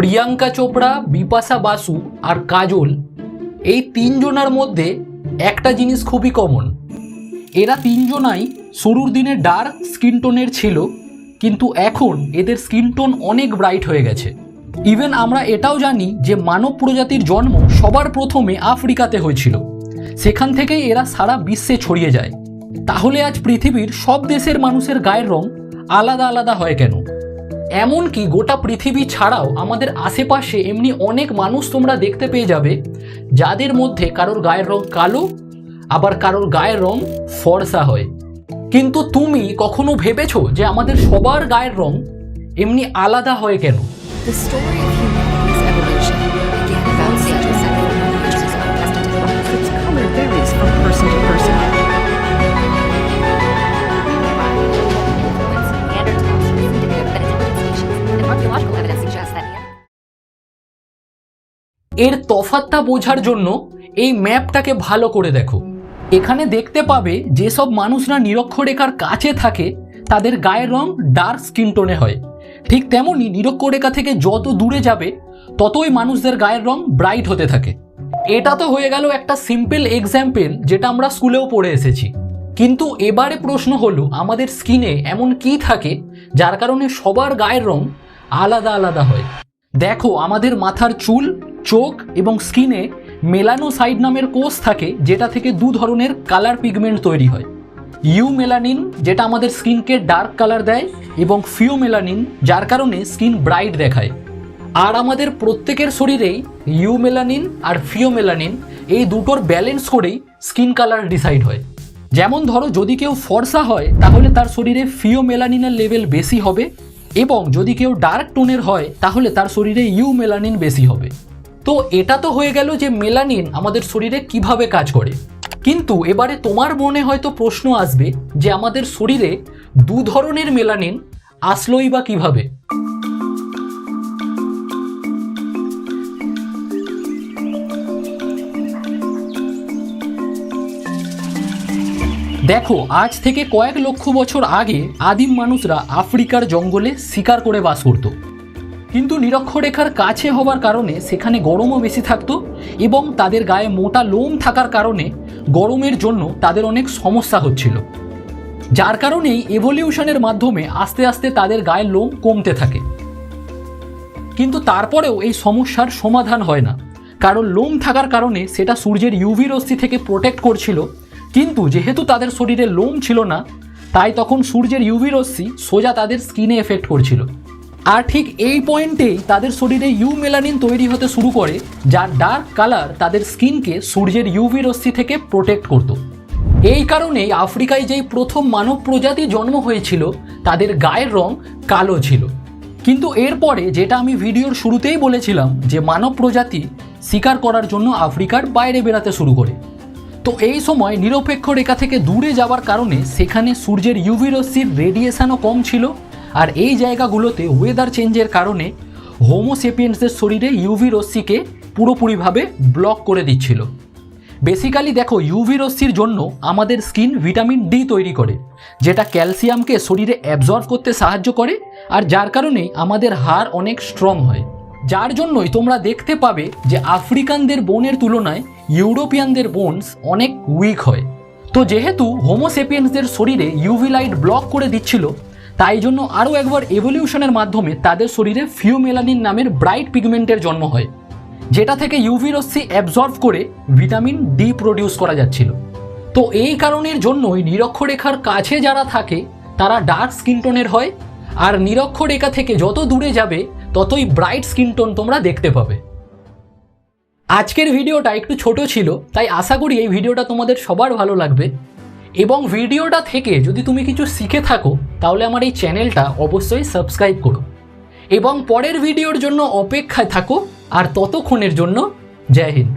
প্রিয়াঙ্কা চোপড়া, বিপাশা বাসু আর কাজল, এই তিনজনের মধ্যে একটা জিনিস খুবই কমন। এরা তিনজনাই শুরুর দিনে ডার্ক স্কিন টোনের ছিল, কিন্তু এখন এদের স্কিন টোন অনেক ব্রাইট হয়ে গেছে। ইভেন আমরা এটাও জানি যে মানব প্রজাতির জন্ম সবার প্রথমে আফ্রিকাতে হয়েছিল, সেখান থেকেই এরা সারা বিশ্বে ছড়িয়ে যায়। তাহলে আজ পৃথিবীর সব দেশের মানুষের গায়ের রং আলাদা আলাদা হয় কেন? এমনকি গোটা পৃথিবী ছাড়াও আমাদের আশেপাশে এমনি অনেক মানুষ তোমরা দেখতে পেয়ে যাবে যাদের মধ্যে কারোর গায়ের রং কালো, আবার কারোর গায়ের রং ফর্সা হয়। কিন্তু তুমি কখনো ভেবেছো যে আমাদের সবার গায়ের রং এমনি আলাদা হয় কেন? The story of humanity's evolution began about ages ago, which is untested as well. Its color varies from person to person. এর তফাৎটা বোঝার জন্য এই ম্যাপটাকে ভালো করে দেখো। এখানে দেখতে পাবে যেসব মানুষরা নিরক্ষরেখার কাছে থাকে তাদের গায়ের রং ডার্ক স্কিন টোনে হয়, ঠিক তেমনি নিরক্ষরেখা থেকে যত দূরে যাবে ততই মানুষদের গায়ের রং ব্রাইট হতে থাকে। এটা তো হয়ে গেল একটা সিম্পল এক্সাম্পল যেটা আমরা স্কুলেও পড়ে এসেছি। কিন্তু এবারে প্রশ্ন হলো, আমাদের স্কিনে এমন কি থাকে যার কারণে সবার গায়ের রং আলাদা আলাদা হয়? দেখো, আমাদের মাথার চুল, চোখ এবং স্কিনে মেলানোসাইট নামের কোষ থাকে, যেটা থেকে দু ধরনের কালার পিগমেন্ট তৈরি হয়। ইউমেলানিন, যেটা আমাদের স্কিনকে ডার্ক কালার দেয়, এবং ফিওমেলানিন, যার কারণে স্কিন ব্রাইট দেখায়। আর আমাদের প্রত্যেকের শরীরেই ইউমেলানিন আর ফিওমেলানিন এই দুটোর ব্যালেন্স করেই স্কিন কালার ডিসাইড হয়। যেমন ধরো, যদি কেউ ফর্সা হয় তাহলে তার শরীরে ফিওমেলানিনের লেভেল বেশি হবে, এবং যদি কেউ ডার্ক টোনের হয় তাহলে তার শরীরে ইউমেলানিন বেশি হবে। তো এটা তো হয়ে গেল যে মেলানিন আমাদের শরীরে কিভাবে কাজ করে। কিন্তু এবারে তোমার মনে হয়তো প্রশ্ন আসবে যে আমাদের শরীরে দু ধরনের মেলানিন আসলোই বা কিভাবে? দেখো, আজ থেকে কয়েক লক্ষ বছর আগে আদিম মানুষরা আফ্রিকার জঙ্গলে শিকার করে বাস করত। কিন্তু নিরক্ষরেখার কাছে হওয়ার কারণে সেখানে গরমও বেশি থাকতো, এবং তাদের গায়ে মোটা লোম থাকার কারণে গরমের জন্য তাদের অনেক সমস্যা হচ্ছিল, যার কারণেই এভলিউশনের মাধ্যমে আস্তে আস্তে তাদের গায়ের লোম কমতে থাকে। কিন্তু তারপরেও এই সমস্যার সমাধান হয় না, কারণ লোম থাকার কারণে সেটা সূর্যের ইউভি রশ্মি থেকে প্রোটেক্ট করছিল। কিন্তু যেহেতু তাদের শরীরে লোম ছিল না, তাই তখন সূর্যের ইউভি রশ্মি সোজা তাদের স্কিনে এফেক্ট করছিল। আর ঠিক এই পয়েন্টেই তাদের শরীরে ইউমেলানিন তৈরি হতে শুরু করে, যার ডার্ক কালার তাদের স্কিনকে সূর্যের ইউভি রশ্মি থেকে প্রোটেক্ট করত। এই কারণেই আফ্রিকায় যেই প্রথম মানব প্রজাতি জন্ম হয়েছিল তাদের গায়ের রং কালো ছিল। কিন্তু এরপরে, যেটা আমি ভিডিওর শুরুতেই বলেছিলাম, যে মানব প্রজাতি শিকার করার জন্য আফ্রিকার বাইরে বেরাতে শুরু করে। তো এই সময় নিরপেক্ষ রেখা থেকে দূরে যাওয়ার কারণে সেখানে সূর্যের ইউভি রশ্মির রেডিয়েশনও কম ছিল, আর এই জায়গাগুলোতে ওয়েদার চেঞ্জের কারণে হোমোসেপিয়েন্সদের শরীরে ইউভি রশ্মিকে পুরোপুরিভাবে ব্লক করে দিচ্ছিল। বেসিক্যালি দেখো, ইউভি রশ্মির জন্য আমাদের স্কিন ভিটামিন ডি তৈরি করে, যেটা ক্যালসিয়ামকে শরীরে অ্যাবজর্ব করতে সাহায্য করে, আর যার কারণে আমাদের হাড় অনেক স্ট্রং হয়। যার জন্যই তোমরা দেখতে পাবে যে আফ্রিকানদের বোনের তুলনায় ইউরোপিয়ানদের বোনস অনেক উইক হয়। তো যেহেতু হোমোসেপিয়েন্সদের শরীরে ইউভি লাইট ব্লক করে দিচ্ছিল, তাই জন্য আরও একবার এভলিউশনের মাধ্যমে তাদের শরীরে ফিওমেলানিন নামের ব্রাইট পিগমেন্টের জন্ম হয়, যেটা থেকে ইউভি রশ্মি অ্যাবজর্ব করে ভিটামিন ডি প্রডিউস করা যাচ্ছিল। তো এই কারণের জন্যই নিরক্ষরেখার কাছে যারা থাকে তারা ডার্ক স্কিন টোনের হয়, আর নিরক্ষরেখা থেকে যত দূরে যাবে ততই ব্রাইট স্কিন টোন তোমরা দেখতে পাবে। আজকের ভিডিওটা একটু ছোট ছিল, তাই আশা করি এই ভিডিওটা তোমাদের সবার ভালো লাগবে, এবং ভিডিওটা থেকে যদি তুমি কিছু শিখে থাকো তাহলে আমার এই চ্যানেলটা অবশ্যই সাবস্ক্রাইব করো, এবং পরের ভিডিওর জন্য অপেক্ষায় থাকো। আর ততক্ষণের জন্য জয় হিন্দ।